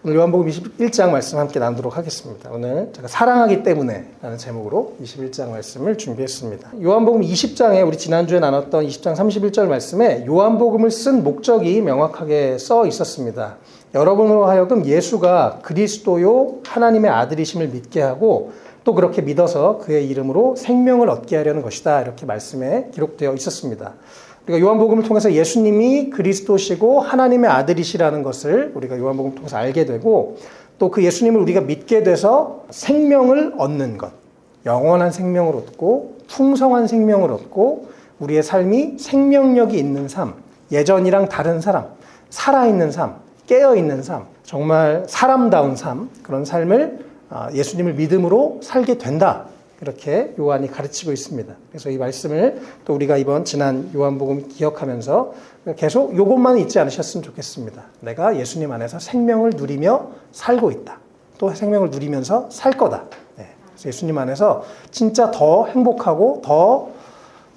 오늘 요한복음 21장 말씀 함께 나누도록 하겠습니다. 오늘 제가 사랑하기 때문에 라는 제목으로 21장 말씀을 준비했습니다. 요한복음 20장에 우리 지난주에 나눴던 20장 31절 말씀에 요한복음을 쓴 목적이 명확하게 써 있었습니다. 여러분으로 하여금 예수가 그리스도요 하나님의 아들이심을 믿게 하고 또 그렇게 믿어서 그의 이름으로 생명을 얻게 하려는 것이다. 이렇게 말씀에 기록되어 있었습니다. 우리가 요한복음을 통해서 예수님이 그리스도시고 하나님의 아들이시라는 것을 우리가 요한복음을 통해서 알게 되고 또 그 예수님을 우리가 믿게 돼서 생명을 얻는 것, 영원한 생명을 얻고 풍성한 생명을 얻고 우리의 삶이 생명력이 있는 삶, 예전이랑 다른 삶, 살아있는 삶, 깨어있는 삶, 정말 사람다운 삶, 그런 삶을 예수님을 믿음으로 살게 된다. 이렇게 요한이 가르치고 있습니다. 그래서 이 말씀을 또 우리가 이번 지난 요한복음 기억하면서 계속 이것만 잊지 않으셨으면 좋겠습니다. 내가 예수님 안에서 생명을 누리며 살고 있다. 또 생명을 누리면서 살 거다. 네. 그래서 예수님 안에서 진짜 더 행복하고 더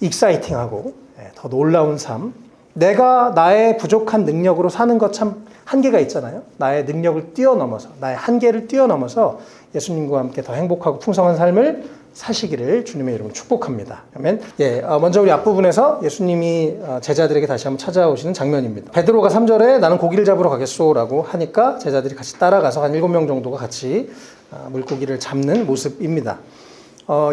익사이팅하고 더 놀라운 삶. 내가 나의 부족한 능력으로 사는 것 참 한계가 있잖아요. 나의 능력을 뛰어넘어서, 나의 한계를 뛰어넘어서 예수님과 함께 더 행복하고 풍성한 삶을 사시기를 주님의 이름으로 축복합니다. 아멘. 먼저 우리 앞부분에서 예수님이 제자들에게 다시 한번 찾아오시는 장면입니다. 베드로가 3절에 나는 고기를 잡으러 가겠소라고 하니까 제자들이 같이 따라가서 한 7명 정도가 같이 물고기를 잡는 모습입니다.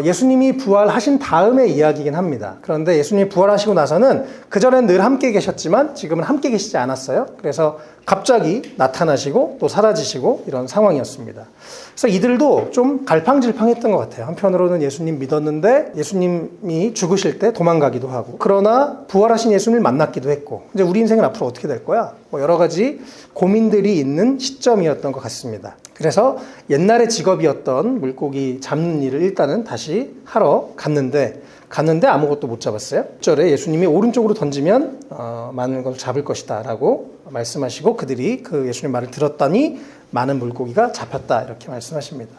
예수님이 부활하신 다음의 이야기이긴 합니다. 그런데 예수님이 부활하시고 나서는 그전엔 늘 함께 계셨지만 지금은 함께 계시지 않았어요. 그래서 갑자기 나타나시고 또 사라지시고 이런 상황이었습니다. 그래서 이들도 좀 갈팡질팡했던 것 같아요. 한편으로는 예수님 믿었는데 예수님이 죽으실 때 도망가기도 하고 그러나 부활하신 예수님을 만났기도 했고 이제 우리 인생은 앞으로 어떻게 될 거야? 여러 가지 고민들이 있는 시점이었던 것 같습니다. 그래서 옛날의 직업이었던 물고기 잡는 일을 일단은 다시 하러 갔는데 아무것도 못 잡았어요. 1절에 예수님이 오른쪽으로 던지면 많은 걸 잡을 것이다 라고 말씀하시고 그들이 그 예수님 말을 들었더니 많은 물고기가 잡혔다 이렇게 말씀하십니다.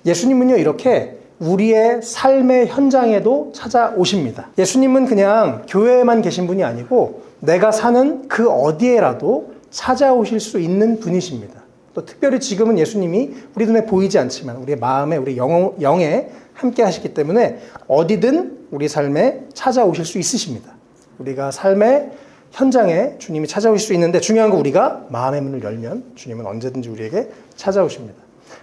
예수님은요 이렇게 우리의 삶의 현장에도 찾아오십니다. 예수님은 그냥 교회에만 계신 분이 아니고 내가 사는 그 어디에라도 찾아오실 수 있는 분이십니다. 또 특별히 지금은 예수님이 우리 눈에 보이지 않지만 우리의 마음에 우리 영에 함께 하시기 때문에 어디든 우리 삶에 찾아오실 수 있으십니다. 우리가 삶의 현장에 주님이 찾아오실 수 있는데 중요한 건 우리가 마음의 문을 열면 주님은 언제든지 우리에게 찾아오십니다.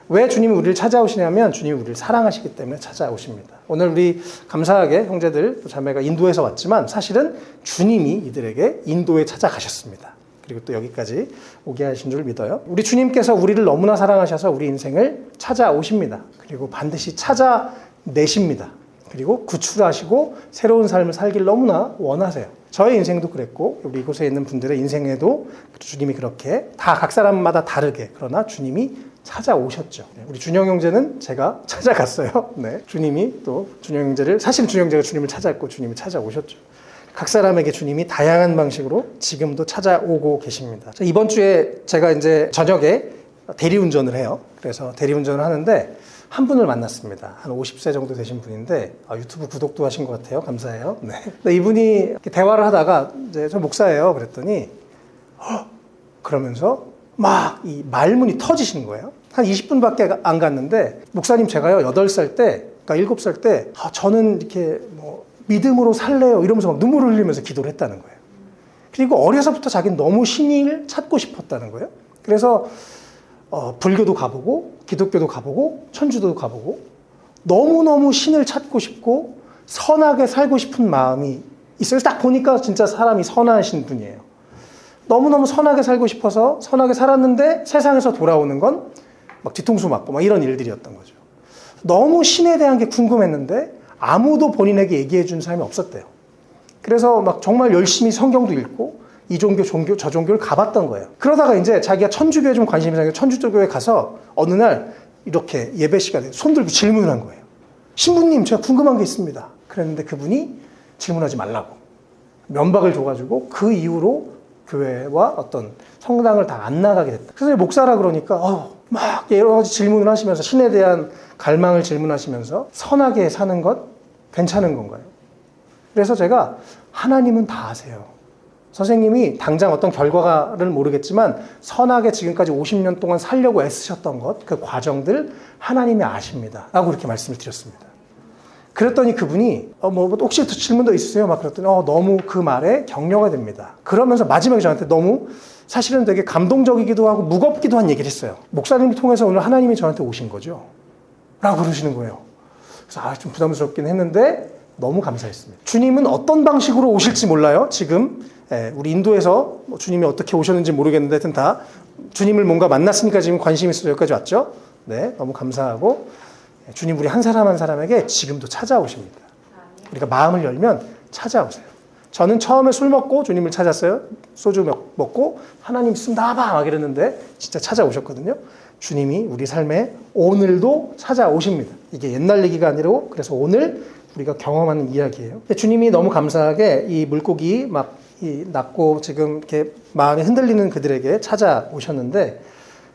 왜 주님이 우리를 찾아오시냐면 주님이 우리를 사랑하시기 때문에 찾아오십니다. 오늘 우리 감사하게 형제들 또 자매가 인도에서 왔지만 사실은 주님이 이들에게 인도에 찾아가셨습니다. 그리고 또 여기까지 오게 하신 줄 믿어요. 우리 주님께서 우리를 너무나 사랑하셔서 우리 인생을 찾아오십니다. 그리고 반드시 찾아내십니다. 그리고 구출하시고 새로운 삶을 살길 너무나 원하세요. 저의 인생도 그랬고 우리 이곳에 있는 분들의 인생에도 주님이 그렇게 다 각 사람마다 다르게 그러나 주님이 찾아오셨죠. 우리 준영 형제는 제가 찾아갔어요. 네. 주님이 또 준영 형제를 사실 준영 형제가 주님을 찾았고 주님이 찾아오셨죠. 각 사람에게 주님이 다양한 방식으로 지금도 찾아오고 계십니다. 이번 주에 제가 이제 저녁에 대리운전을 해요. 그래서 대리운전을 하는데 한 분을 만났습니다. 한 50세 정도 되신 분인데 유튜브 구독도 하신 것 같아요. 감사해요. 네. 이분이 이렇게 대화를 하다가 이제 저 목사예요. 그랬더니 그러면서 막 이 말문이 터지시는 거예요. 한 20분밖에 안 갔는데 목사님 제가요 8살 때, 그러니까 7살 때 저는 이렇게 믿음으로 살래요 이러면서 막 눈물을 흘리면서 기도를 했다는 거예요. 그리고 어려서부터 자기는 너무 신을 찾고 싶었다는 거예요. 그래서 불교도 가보고 기독교도 가보고 천주도 가보고 너무너무 신을 찾고 싶고 선하게 살고 싶은 마음이 있어요. 딱 보니까 진짜 사람이 선하신 분이에요. 너무너무 선하게 살고 싶어서 선하게 살았는데 세상에서 돌아오는 건 막 뒤통수 맞고 막 이런 일들이었던 거죠. 너무 신에 대한 게 궁금했는데 아무도 본인에게 얘기해 준 사람이 없었대요. 그래서 막 정말 열심히 성경도 읽고 이 종교, 저 종교를 가봤던 거예요. 그러다가 이제 자기가 천주교에 좀 관심이 생겨서 천주교에 가서 어느 날 이렇게 예배 시간에 손 들고 질문을 한 거예요. 신부님, 제가 궁금한 게 있습니다. 그랬는데 그분이 질문하지 말라고 면박을 줘가지고 그 이후로 교회와 어떤 성당을 다 안 나가게 됐다. 그래서 목사라 그러니까 막 여러 가지 질문을 하시면서 신에 대한 갈망을 질문하시면서 선하게 사는 것 괜찮은 건가요? 그래서 제가 하나님은 다 아세요. 선생님이 당장 어떤 결과를 모르겠지만 선하게 지금까지 50년 동안 살려고 애쓰셨던 것, 그 과정들 하나님이 아십니다. 라고 그렇게 말씀을 드렸습니다. 그랬더니 그분이 혹시 질문도 있으세요? 막 그랬더니 너무 그 말에 격려가 됩니다. 그러면서 마지막에 저한테 너무 사실은 되게 감동적이기도 하고 무겁기도 한 얘기를 했어요. 목사님을 통해서 오늘 하나님이 저한테 오신 거죠? 라고 그러시는 거예요. 그래서 좀 부담스럽긴 했는데 너무 감사했습니다. 주님은 어떤 방식으로 오실지 몰라요. 지금 우리 인도에서 주님이 어떻게 오셨는지 모르겠는데 하여튼 다 주님을 뭔가 만났으니까 지금 관심이 있어서 여기까지 왔죠. 네, 너무 감사하고 주님 우리 한 사람 한 사람에게 지금도 찾아오십니다. 우리가 마음을 열면 찾아오세요. 저는 처음에 술 먹고 주님을 찾았어요. 소주 먹고 하나님 있습니다 막 이랬는데 진짜 찾아오셨거든요. 주님이 우리 삶에 오늘도 찾아오십니다. 이게 옛날 얘기가 아니고 그래서 오늘 우리가 경험하는 이야기예요. 주님이 너무 감사하게 이 물고기 막 낳고 지금 이렇게 마음이 흔들리는 그들에게 찾아오셨는데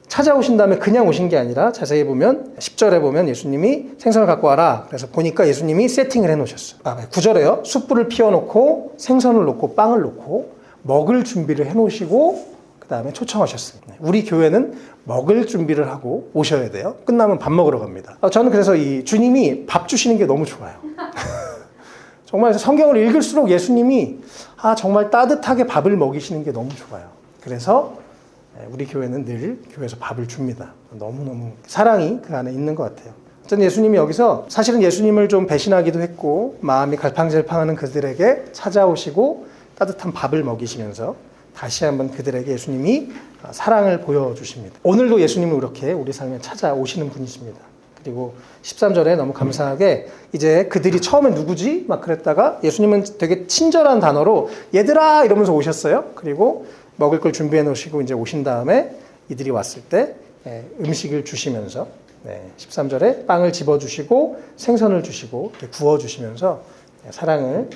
찾아오신 다음에 그냥 오신 게 아니라 자세히 보면 10절에 보면 예수님이 생선을 갖고 와라. 그래서 보니까 예수님이 세팅을 해놓으셨어요. 9절에요. 숯불을 피워놓고 생선을 놓고 빵을 놓고 먹을 준비를 해놓으시고 그 다음에 초청하셨습니다. 우리 교회는 먹을 준비를 하고 오셔야 돼요. 끝나면 밥 먹으러 갑니다. 저는 그래서 이 주님이 밥 주시는 게 너무 좋아요. 정말 성경을 읽을수록 예수님이 정말 따뜻하게 밥을 먹이시는 게 너무 좋아요. 그래서 우리 교회는 늘 교회에서 밥을 줍니다. 너무너무 사랑이 그 안에 있는 것 같아요. 저는 예수님이 여기서 사실은 예수님을 좀 배신하기도 했고 마음이 갈팡질팡하는 그들에게 찾아오시고 따뜻한 밥을 먹이시면서 다시 한번 그들에게 예수님이 사랑을 보여주십니다. 오늘도 예수님은 그렇게 우리 삶에 찾아오시는 분이십니다. 그리고 13절에 너무 감사하게 이제 그들이 처음에 누구지? 막 그랬다가 예수님은 되게 친절한 단어로 얘들아 이러면서 오셨어요. 그리고 먹을 걸 준비해 놓으시고 이제 오신 다음에 이들이 왔을 때 음식을 주시면서 13절에 빵을 집어주시고 생선을 주시고 구워주시면서 사랑을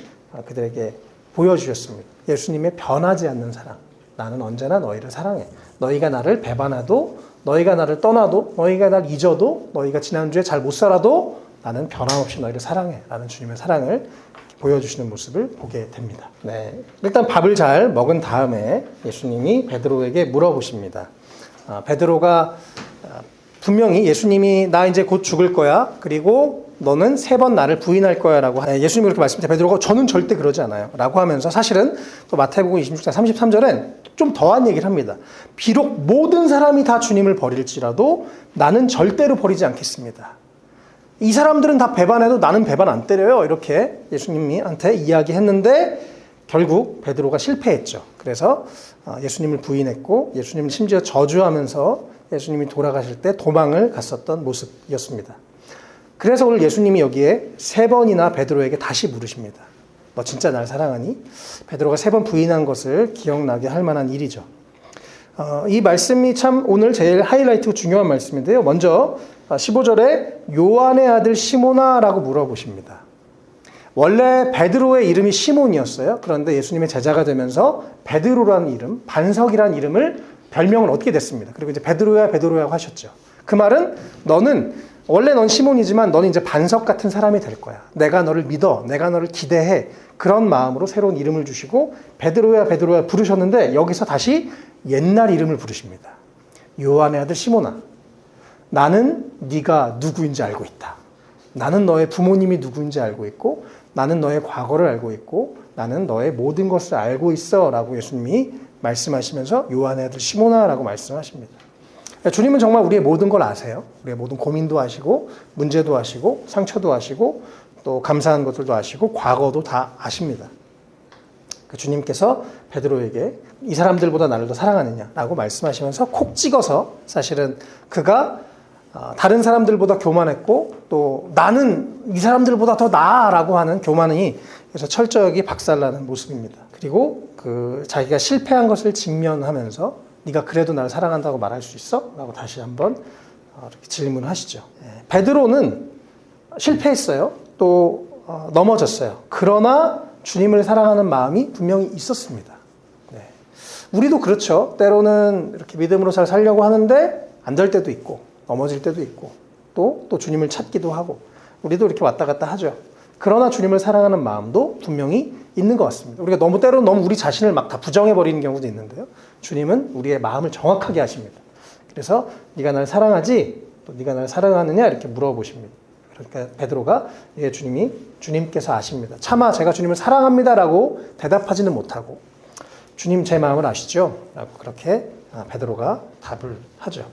그들에게 보여주셨습니다. 예수님의 변하지 않는 사랑. 나는 언제나 너희를 사랑해. 너희가 나를 배반해도 너희가 나를 떠나도 너희가 날 잊어도 너희가 지난주에 잘 못 살아도 나는 변함없이 너희를 사랑해. 라는 주님의 사랑을 보여주시는 모습을 보게 됩니다. 일단 밥을 잘 먹은 다음에 예수님이 베드로에게 물어보십니다. 베드로가 분명히 예수님이 나 이제 곧 죽을 거야. 그리고 너는 3번 나를 부인할 거야 라고 예수님이 그렇게 말씀하실 때 베드로가 저는 절대 그러지 않아요 라고 하면서 사실은 또 마태복음 26장 33절엔 좀 더한 얘기를 합니다. 비록 모든 사람이 다 주님을 버릴지라도 나는 절대로 버리지 않겠습니다. 이 사람들은 다 배반해도 나는 배반 안 때려요. 이렇게 예수님한테 이야기했는데 결국 베드로가 실패했죠. 그래서 예수님을 부인했고 예수님을 심지어 저주하면서 예수님이 돌아가실 때 도망을 갔었던 모습이었습니다. 그래서 오늘 예수님이 여기에 3번이나 베드로에게 다시 물으십니다. 너 진짜 날 사랑하니? 베드로가 3번 부인한 것을 기억나게 할 만한 일이죠. 이 말씀이 참 오늘 제일 하이라이트고 중요한 말씀인데요. 먼저 15절에 요한의 아들 시몬아라고 물어보십니다. 원래 베드로의 이름이 시몬이었어요. 그런데 예수님의 제자가 되면서 베드로라는 이름, 반석이라는 이름을 별명을 얻게 됐습니다. 그리고 이제 베드로야 베드로야 하셨죠. 그 말은 원래 넌 시몬이지만 너는 이제 반석 같은 사람이 될 거야. 내가 너를 믿어. 내가 너를 기대해. 그런 마음으로 새로운 이름을 주시고 베드로야 베드로야 부르셨는데 여기서 다시 옛날 이름을 부르십니다. 요한의 아들 시몬아. 나는 네가 누구인지 알고 있다. 나는 너의 부모님이 누구인지 알고 있고 나는 너의 과거를 알고 있고 나는 너의 모든 것을 알고 있어 라고 예수님이 말씀하시면서 요한의 아들 시몬아 라고 말씀하십니다. 주님은 정말 우리의 모든 걸 아세요. 우리의 모든 고민도 아시고 문제도 아시고 상처도 아시고 또 감사한 것들도 아시고 과거도 다 아십니다. 주님께서 베드로에게 이 사람들보다 나를 더 사랑하느냐라고 말씀하시면서 콕 찍어서 사실은 그가 다른 사람들보다 교만했고 또 나는 이 사람들보다 더 나아라고 하는 교만이 그래서 철저하게 박살나는 모습입니다. 그리고 자기가 실패한 것을 직면하면서 네가 그래도 나를 사랑한다고 말할 수 있어? 라고 다시 한번 이렇게 질문을 하시죠. 베드로는 실패했어요. 또 넘어졌어요. 그러나 주님을 사랑하는 마음이 분명히 있었습니다. 우리도 그렇죠. 때로는 이렇게 믿음으로 잘 살려고 하는데 안 될 때도 있고 넘어질 때도 있고 또 주님을 찾기도 하고 우리도 이렇게 왔다 갔다 하죠. 그러나 주님을 사랑하는 마음도 분명히 있는 것 같습니다. 우리가 때로는 너무 우리 자신을 막 다 부정해버리는 경우도 있는데요. 주님은 우리의 마음을 정확하게 하십니다. 그래서 네가 날 사랑하지? 또 네가 날 사랑하느냐? 이렇게 물어보십니다. 그러니까 베드로가 주님께서 아십니다. 차마 제가 주님을 사랑합니다라고 대답하지는 못하고 주님 제 마음을 아시죠? 라고 그렇게 베드로가 답을 하죠.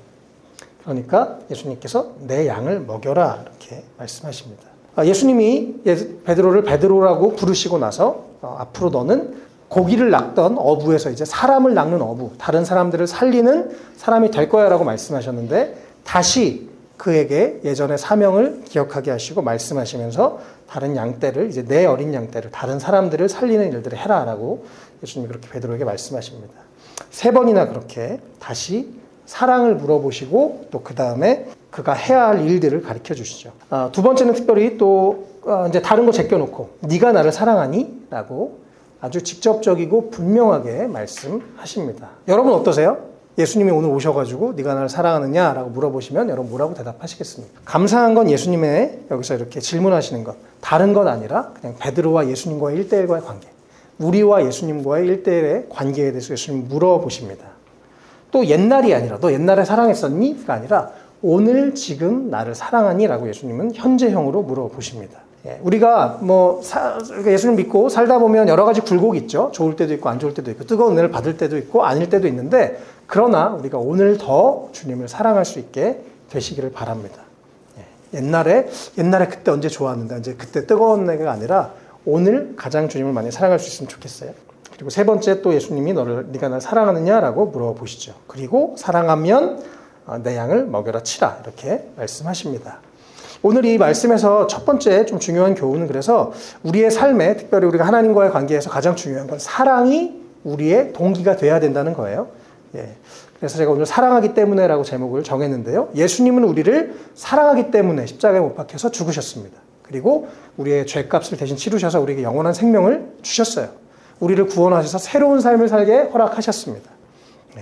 그러니까 예수님께서 내 양을 먹여라 이렇게 말씀하십니다. 예수님이 베드로를 베드로라고 부르시고 나서 앞으로 너는 고기를 낚던 어부에서 이제 사람을 낚는 어부, 다른 사람들을 살리는 사람이 될 거야 라고 말씀하셨는데 다시 그에게 예전의 사명을 기억하게 하시고 말씀하시면서 다른 양떼를 이제 내 어린 양떼를 다른 사람들을 살리는 일들을 해라 라고 예수님이 그렇게 베드로에게 말씀하십니다. 3번이나 그렇게 다시 사랑을 물어보시고 또 그 다음에 그가 해야 할 일들을 가르쳐 주시죠. 두 번째는 특별히 또 이제 다른 거 제껴놓고 네가 나를 사랑하니? 라고 아주 직접적이고 분명하게 말씀하십니다. 여러분 어떠세요? 예수님이 오늘 오셔가지고 네가 나를 사랑하느냐? 라고 물어보시면 여러분 뭐라고 대답하시겠습니까? 감사한 건 예수님의 여기서 이렇게 질문하시는 것 다른 건 아니라 그냥 베드로와 예수님과의 1대1과의 관계 우리와 예수님과의 1대1의 관계에 대해서 예수님 물어보십니다. 또 옛날이 아니라 너 옛날에 사랑했었니? 가 아니라 오늘 지금 나를 사랑하니? 라고 예수님은 현재형으로 물어보십니다. 우리가 예수님 믿고 살다 보면 여러 가지 굴곡이 있죠. 좋을 때도 있고 안 좋을 때도 있고 뜨거운 은혜를 받을 때도 있고 아닐 때도 있는데 그러나 우리가 오늘 더 주님을 사랑할 수 있게 되시기를 바랍니다. 옛날에 그때 언제 좋았는데 이제 그때 뜨거운 은혜가 아니라 오늘 가장 주님을 많이 사랑할 수 있으면 좋겠어요. 그리고 3번째 또 예수님이 네가 날 사랑하느냐라고 물어보시죠. 그리고 사랑하면 내 양을 먹여라 치라 이렇게 말씀하십니다. 오늘 이 말씀에서 첫 번째 좀 중요한 교훈은 그래서 우리의 삶에 특별히 우리가 하나님과의 관계에서 가장 중요한 건 사랑이 우리의 동기가 돼야 된다는 거예요. 그래서 제가 오늘 사랑하기 때문에라고 제목을 정했는데요. 예수님은 우리를 사랑하기 때문에 십자가에 못 박혀서 죽으셨습니다. 그리고 우리의 죄값을 대신 치르셔서 우리에게 영원한 생명을 주셨어요. 우리를 구원하셔서 새로운 삶을 살게 허락하셨습니다.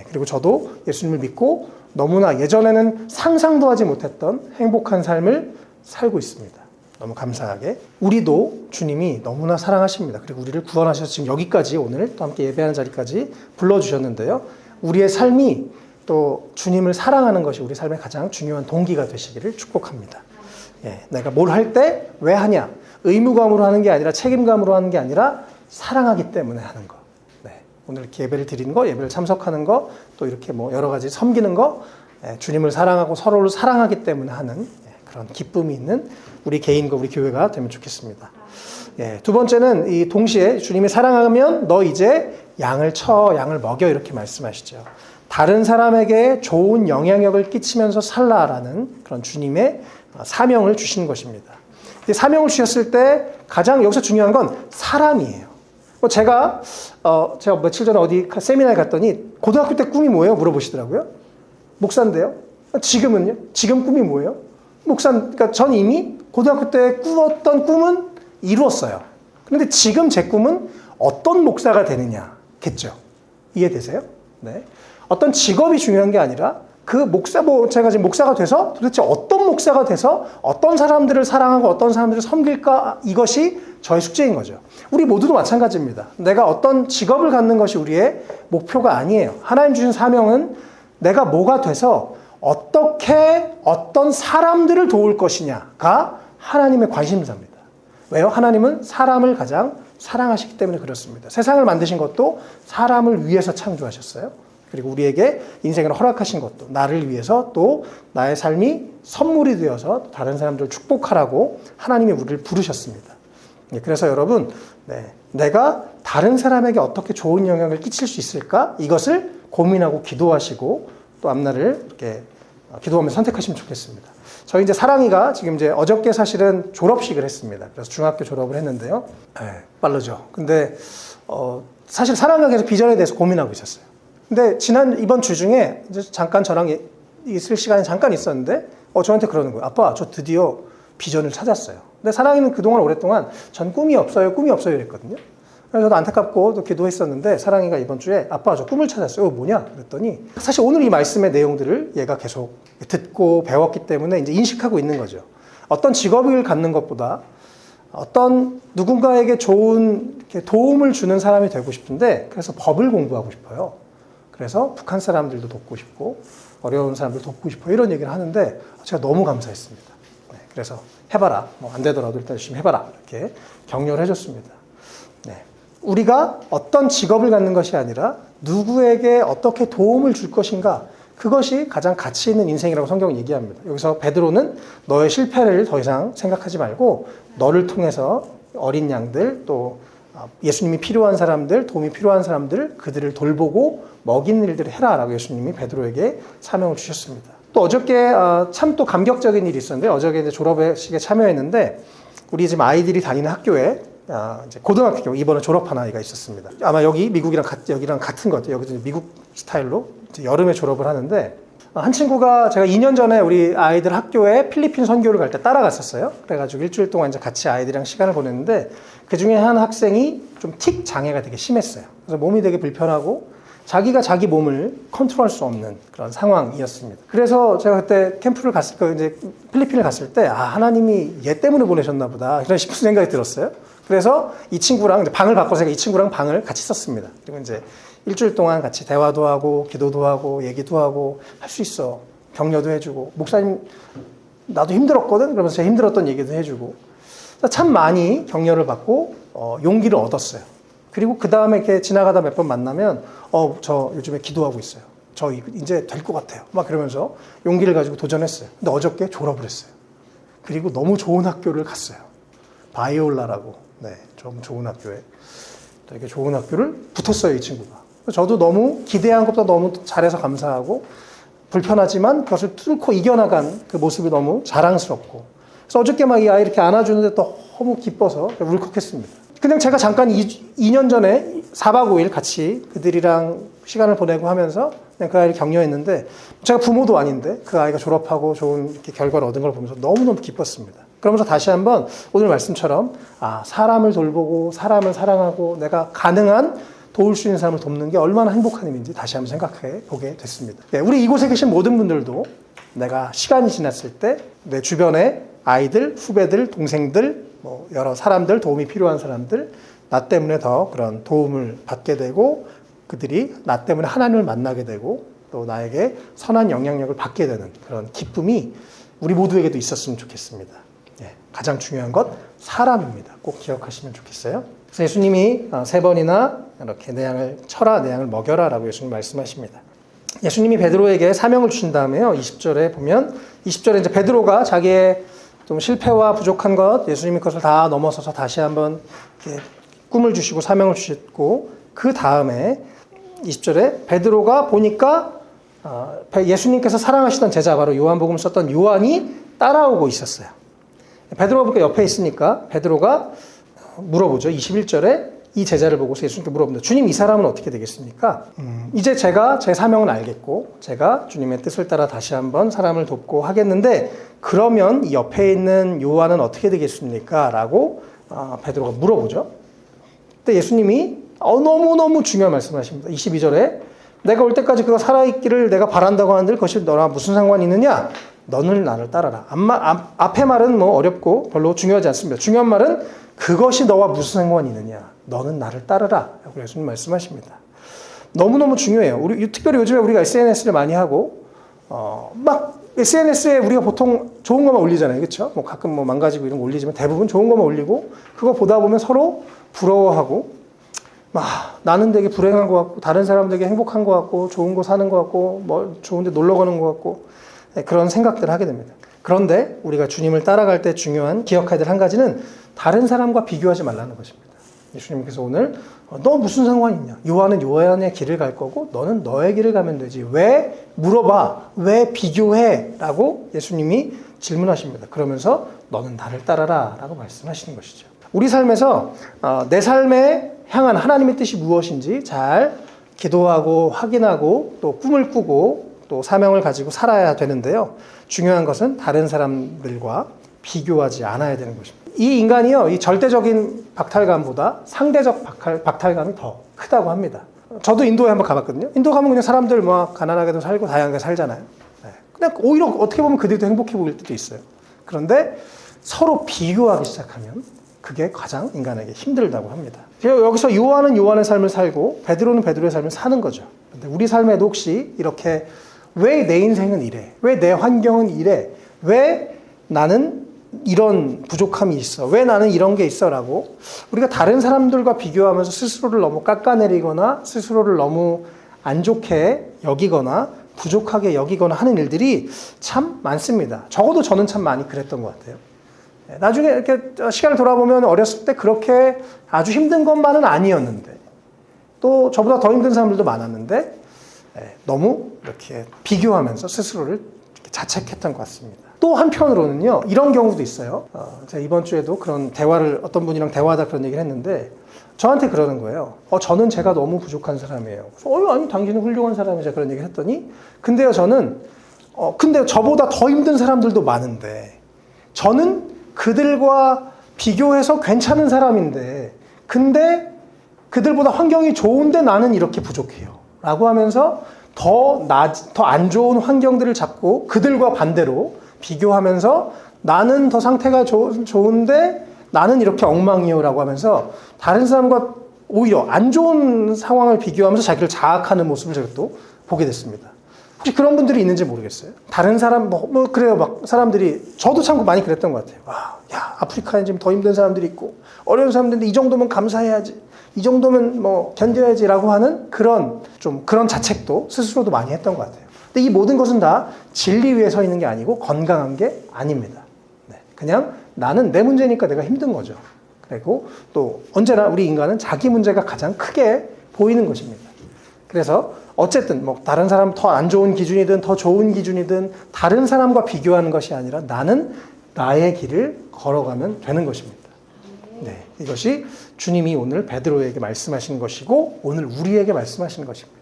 그리고 저도 예수님을 믿고 너무나 예전에는 상상도 하지 못했던 행복한 삶을 살고 있습니다. 너무 감사하게. 우리도 주님이 너무나 사랑하십니다. 그리고 우리를 구원하셔서 지금 여기까지 오늘 또 함께 예배하는 자리까지 불러주셨는데요. 우리의 삶이 또 주님을 사랑하는 것이 우리 삶의 가장 중요한 동기가 되시기를 축복합니다. 내가 뭘 할 때 왜 하냐? 의무감으로 하는 게 아니라 책임감으로 하는 게 아니라 사랑하기 때문에 하는 거. 오늘 이렇게 예배를 드리는 거, 예배를 참석하는 거, 또 이렇게 여러 가지 섬기는 거, 주님을 사랑하고 서로를 사랑하기 때문에 하는 그런 기쁨이 있는 우리 개인과 우리 교회가 되면 좋겠습니다. 두 번째는 이 동시에 주님이 사랑하면 너 이제 양을 먹여 이렇게 말씀하시죠. 다른 사람에게 좋은 영향력을 끼치면서 살라라는 그런 주님의 사명을 주신 것입니다. 이 사명을 주셨을 때 가장 여기서 중요한 건 사람이에요. 제가 며칠 전에 어디 세미나에 갔더니 고등학교 때 꿈이 뭐예요? 물어보시더라고요. 목사인데요. 지금은요? 지금 꿈이 뭐예요? 그러니까 전 이미 고등학교 때 꾸었던 꿈은 이루었어요. 그런데 지금 제 꿈은 어떤 목사가 되느냐겠죠. 이해되세요? 네. 어떤 직업이 중요한 게 아니라 제가 지금 목사가 돼서 도대체 어떤 목사가 돼서 어떤 사람들을 사랑하고 어떤 사람들을 섬길까 이것이 저의 숙제인 거죠. 우리 모두도 마찬가지입니다. 내가 어떤 직업을 갖는 것이 우리의 목표가 아니에요. 하나님 주신 사명은 내가 뭐가 돼서 어떻게 어떤 사람들을 도울 것이냐가 하나님의 관심사입니다. 왜요? 하나님은 사람을 가장 사랑하시기 때문에 그렇습니다. 세상을 만드신 것도 사람을 위해서 창조하셨어요. 그리고 우리에게 인생을 허락하신 것도 나를 위해서 또 나의 삶이 선물이 되어서 다른 사람들을 축복하라고 하나님이 우리를 부르셨습니다. 그래서 여러분, 내가 다른 사람에게 어떻게 좋은 영향을 끼칠 수 있을까? 이것을 고민하고 기도하시고 또 앞날을 이렇게 기도하면서 선택하시면 좋겠습니다. 저희 이제 사랑이가 지금 이제 어저께 사실은 졸업식을 했습니다. 그래서 중학교 졸업을 했는데요. 빠르죠. 근데 사실 사랑이가 계속 비전에 대해서 고민하고 있었어요. 근데 이번 주 중에 이제 잠깐 저랑 있을 시간이 잠깐 있었는데 저한테 그러는 거예요. 아빠, 저 드디어 비전을 찾았어요. 근데 사랑이는 그동안 오랫동안 전 꿈이 없어요 이랬거든요. 그래서 저도 안타깝고 또 기도했었는데 사랑이가 이번 주에 아빠, 저 꿈을 찾았어요. 뭐냐? 그랬더니 사실 오늘 이 말씀의 내용들을 얘가 계속 듣고 배웠기 때문에 이제 인식하고 있는 거죠. 어떤 직업을 갖는 것보다 어떤 누군가에게 좋은 도움을 주는 사람이 되고 싶은데 그래서 법을 공부하고 싶어요. 그래서 북한 사람들도 돕고 싶고 어려운 사람들 돕고 싶어 이런 얘기를 하는데 제가 너무 감사했습니다. 네, 그래서 해봐라. 뭐 안 되더라도 일단 열심히 해봐라. 이렇게 격려를 해줬습니다. 네. 우리가 어떤 직업을 갖는 것이 아니라 누구에게 어떻게 도움을 줄 것인가 그것이 가장 가치 있는 인생이라고 성경은 얘기합니다. 여기서 베드로는 너의 실패를 더 이상 생각하지 말고 너를 통해서 어린 양들 또 예수님이 필요한 사람들, 도움이 필요한 사람들 그들을 돌보고 먹이는 일들을 해라라고 예수님이 베드로에게 사명을 주셨습니다. 또 어저께 참 또 감격적인 일이 있었는데 어저께 이제 졸업식에 참여했는데 우리 지금 아이들이 다니는 학교에 이제 고등학교 이번에 졸업한 아이가 있었습니다. 아마 여기 미국이랑 여기랑 같은 것 같아요. 여기도 미국 스타일로 이제 여름에 졸업을 하는데 한 친구가 제가 2년 전에 우리 아이들 학교에 필리핀 선교를 갈 때 따라갔었어요. 그래가지고 일주일 동안 이제 같이 아이들이랑 시간을 보냈는데 그 중에 한 학생이 좀 틱 장애가 되게 심했어요. 그래서 몸이 되게 불편하고 자기가 자기 몸을 컨트롤할 수 없는 그런 상황이었습니다. 그래서 제가 그때 캠프를 갔을 때 이제 필리핀을 갔을 때 하나님이 얘 때문에 보내셨나 보다 이런 싶은 생각이 들었어요. 그래서 이 친구랑 이제 방을 바꿔서 이 친구랑 방을 같이 썼습니다. 그리고 이제 일주일 동안 같이 대화도 하고 기도도 하고 얘기도 하고 할 수 있어. 격려도 해주고 목사님 나도 힘들었거든. 그러면서 제가 힘들었던 얘기도 해주고 참 많이 격려를 받고 용기를 얻었어요. 그리고 그 다음에 이렇게 지나가다 몇 번 만나면 저 요즘에 기도하고 있어요. 저 이제 될 것 같아요. 막 그러면서 용기를 가지고 도전했어요. 근데 어저께 졸업을 했어요. 그리고 너무 좋은 학교를 갔어요. 바이올라라고 네, 좀 좋은 학교에 되게 좋은 학교를 붙었어요. 이 친구가. 저도 너무 기대한 것보다 너무 잘해서 감사하고 불편하지만 그것을 뚫고 이겨나간 그 모습이 너무 자랑스럽고 그래서 어저께 막 이 아이 이렇게 안아주는데 너무 기뻐서 울컥했습니다. 그냥 제가 잠깐 2년 전에 4박 5일 같이 그들이랑 시간을 보내고 하면서 그냥 그 아이를 격려했는데 제가 부모도 아닌데 그 아이가 졸업하고 좋은 이렇게 결과를 얻은 걸 보면서 너무너무 기뻤습니다. 그러면서 다시 한번 오늘 말씀처럼 사람을 돌보고 사람을 사랑하고 내가 가능한 도울 수 있는 사람을 돕는 게 얼마나 행복한 일인지 다시 한번 생각해 보게 됐습니다. 네, 우리 이곳에 계신 모든 분들도 내가 시간이 지났을 때 내 주변에 아이들, 후배들, 동생들, 뭐 여러 사람들, 도움이 필요한 사람들, 나 때문에 더 그런 도움을 받게 되고 그들이 나 때문에 하나님을 만나게 되고 또 나에게 선한 영향력을 받게 되는 그런 기쁨이 우리 모두에게도 있었으면 좋겠습니다. 네, 가장 중요한 것 사람입니다. 꼭 기억하시면 좋겠어요. 그래서 예수님이 3번이나 이렇게 내 양을 쳐라, 내 양을 먹여라 라고 예수님 말씀하십니다. 예수님이 베드로에게 사명을 주신 다음에요. 20절에 보면 20절에 이제 베드로가 자기의 좀 실패와 부족한 것, 예수님이 그것을 다 넘어서서 다시 한번 이렇게 꿈을 주시고 사명을 주셨고 그 다음에 20절에 베드로가 보니까 예수님께서 사랑하시던 제자 바로 요한복음 썼던 요한이 따라오고 있었어요. 베드로가 보니까 옆에 있으니까 베드로가 물어보죠. 21절에 이 제자를 보고서 예수님께 물어봅니다. 주님, 이 사람은 어떻게 되겠습니까? 이제 제가 제 사명은 알겠고 제가 주님의 뜻을 따라 다시 한번 사람을 돕고 하겠는데 그러면 이 옆에 있는 요한은 어떻게 되겠습니까? 라고 베드로가 물어보죠. 그때 예수님이 너무너무 중요한 말씀하십니다. 22절에 내가 올 때까지 그가 살아있기를 내가 바란다고 하는데 그것이 너랑 무슨 상관이 있느냐? 너는 나를 따라라. 앞에 말은 뭐 어렵고 별로 중요하지 않습니다. 중요한 말은 그것이 너와 무슨 상관이 있느냐? 너는 나를 따르라. 라고 예수님 말씀하십니다. 너무너무 중요해요. 특별히 요즘에 우리가 SNS를 많이 하고, 막 SNS에 우리가 보통 좋은 것만 올리잖아요. 그렇죠? 뭐 가끔 뭐 망가지고 이런 거 올리지만 대부분 좋은 것만 올리고, 그거 보다 보면 서로 부러워하고, 나는 되게 불행한 것 같고, 다른 사람 되게 행복한 것 같고, 좋은 거 사는 것 같고, 뭐 좋은 데 놀러 가는 것 같고, 그런 생각들을 하게 됩니다. 그런데 우리가 주님을 따라갈 때 중요한 기억해야 될 한 가지는 다른 사람과 비교하지 말라는 것입니다. 예수님께서 오늘 너 무슨 상관이 있냐? 요한은 요한의 길을 갈 거고 너는 너의 길을 가면 되지. 왜 물어봐? 왜 비교해? 라고 예수님이 질문하십니다. 그러면서 너는 나를 따라라 라고 말씀하시는 것이죠. 우리 삶에서 내 삶에 향한 하나님의 뜻이 무엇인지 잘 기도하고 확인하고 또 꿈을 꾸고 또 사명을 가지고 살아야 되는데요. 중요한 것은 다른 사람들과 비교하지 않아야 되는 것입니다. 이 인간이요, 이 절대적인 박탈감보다 상대적 박탈감이 더 크다고 합니다. 저도 인도에 한번 가봤거든요. 인도 가면 그냥 사람들 뭐 가난하게도 살고 다양하게 살잖아요. 그냥 오히려 어떻게 보면 그들도 행복해 보일 때도 있어요. 그런데 서로 비교하기 시작하면 그게 가장 인간에게 힘들다고 합니다. 여기서 요한은 요한의 삶을 살고 베드로는 베드로의 삶을 사는 거죠. 근데 우리 삶에도 혹시 이렇게 왜 내 인생은 이래? 왜 내 환경은 이래? 왜 나는 이런 부족함이 있어? 왜 나는 이런 게 있어? 라고 우리가 다른 사람들과 비교하면서 스스로를 너무 깎아내리거나 스스로를 너무 안 좋게 여기거나 부족하게 여기거나 하는 일들이 참 많습니다. 적어도 저는 참 많이 그랬던 것 같아요. 나중에 이렇게 시간을 돌아보면 어렸을 때 그렇게 아주 힘든 것만은 아니었는데 또 저보다 더 힘든 사람들도 많았는데 너무 이렇게 비교하면서 스스로를 자책했던 것 같습니다. 또 한편으로는요, 이런 경우도 있어요. 제가 이번 주에도 그런 대화를 어떤 분이랑 대화하다 그런 얘기를 했는데 저한테 그러는 거예요. 저는 제가 너무 부족한 사람이에요. 아니 당신은 훌륭한 사람이죠. 그런 얘기를 했더니 근데요 근데 저보다 더 힘든 사람들도 많은데 저는 그들과 비교해서 괜찮은 사람인데 근데 그들보다 환경이 좋은데 나는 이렇게 부족해요. 라고 하면서 더 안 좋은 환경들을 잡고 그들과 반대로 비교하면서 나는 더 상태가 좋은데 나는 이렇게 엉망이요 라고 하면서 다른 사람과 오히려 안 좋은 상황을 비교하면서 자기를 자학하는 모습을 제가 또 보게 됐습니다. 혹시 그런 분들이 있는지 모르겠어요. 다른 사람, 그래요. 막 사람들이, 저도 참 많이 그랬던 것 같아요. 아프리카에 지금 더 힘든 사람들이 있고, 어려운 사람들인데 이 정도면 감사해야지. 이 정도면 견뎌야지 라고 하는 그런 자책도 스스로도 많이 했던 것 같아요. 근데 이 모든 것은 다 진리 위에 서 있는 게 아니고 건강한 게 아닙니다. 그냥 나는 내 문제니까 내가 힘든 거죠. 그리고 또 언제나 우리 인간은 자기 문제가 가장 크게 보이는 것입니다. 그래서 어쨌든 다른 사람 더 안 좋은 기준이든 더 좋은 기준이든 다른 사람과 비교하는 것이 아니라 나는 나의 길을 걸어가면 되는 것입니다. 네, 이것이 주님이 오늘 베드로에게 말씀하신 것이고 오늘 우리에게 말씀하신 것입니다.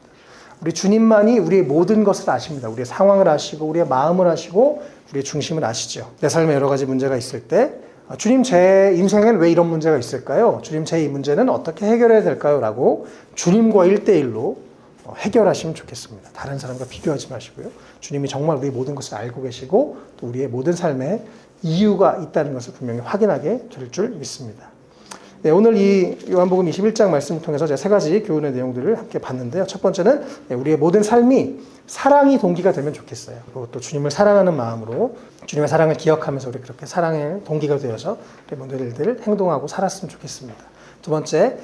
우리 주님만이 우리의 모든 것을 아십니다. 우리의 상황을 아시고 우리의 마음을 아시고 우리의 중심을 아시죠. 내 삶에 여러 가지 문제가 있을 때 주님 제 인생엔 왜 이런 문제가 있을까요? 주님 제 이 문제는 어떻게 해결해야 될까요? 라고 주님과 1대1로 해결하시면 좋겠습니다. 다른 사람과 비교하지 마시고요. 주님이 정말 우리의 모든 것을 알고 계시고 또 우리의 모든 삶에 이유가 있다는 것을 분명히 확인하게 될 줄 믿습니다. 네, 오늘 이 요한복음 21장 말씀을 통해서 제가 3가지 교훈의 내용들을 함께 봤는데요. 첫 번째는 우리의 모든 삶이 사랑이 동기가 되면 좋겠어요. 그리고 또 주님을 사랑하는 마음으로 주님의 사랑을 기억하면서 우리 그렇게 사랑의 동기가 되어서 우리 모든 일들을 행동하고 살았으면 좋겠습니다. 두 번째,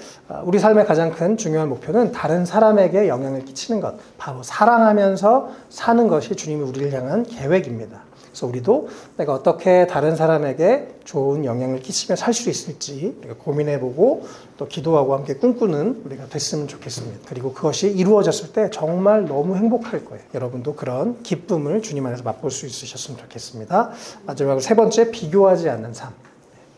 우리 삶의 가장 큰 중요한 목표는 다른 사람에게 영향을 끼치는 것, 바로 사랑하면서 사는 것이 주님이 우리를 향한 계획입니다. 그래서 우리도 내가 어떻게 다른 사람에게 좋은 영향을 끼치며 살 수 있을지 우리가 고민해보고 또 기도하고 함께 꿈꾸는 우리가 됐으면 좋겠습니다. 그리고 그것이 이루어졌을 때 정말 너무 행복할 거예요. 여러분도 그런 기쁨을 주님 안에서 맛볼 수 있으셨으면 좋겠습니다. 마지막으로 세 번째, 비교하지 않는 삶.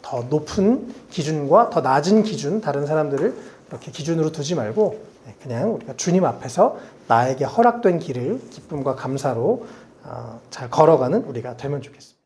더 높은 기준과 더 낮은 기준, 다른 사람들을 이렇게 기준으로 두지 말고 그냥 우리가 주님 앞에서 나에게 허락된 길을 기쁨과 감사로 잘 걸어가는 우리가 되면 좋겠습니다.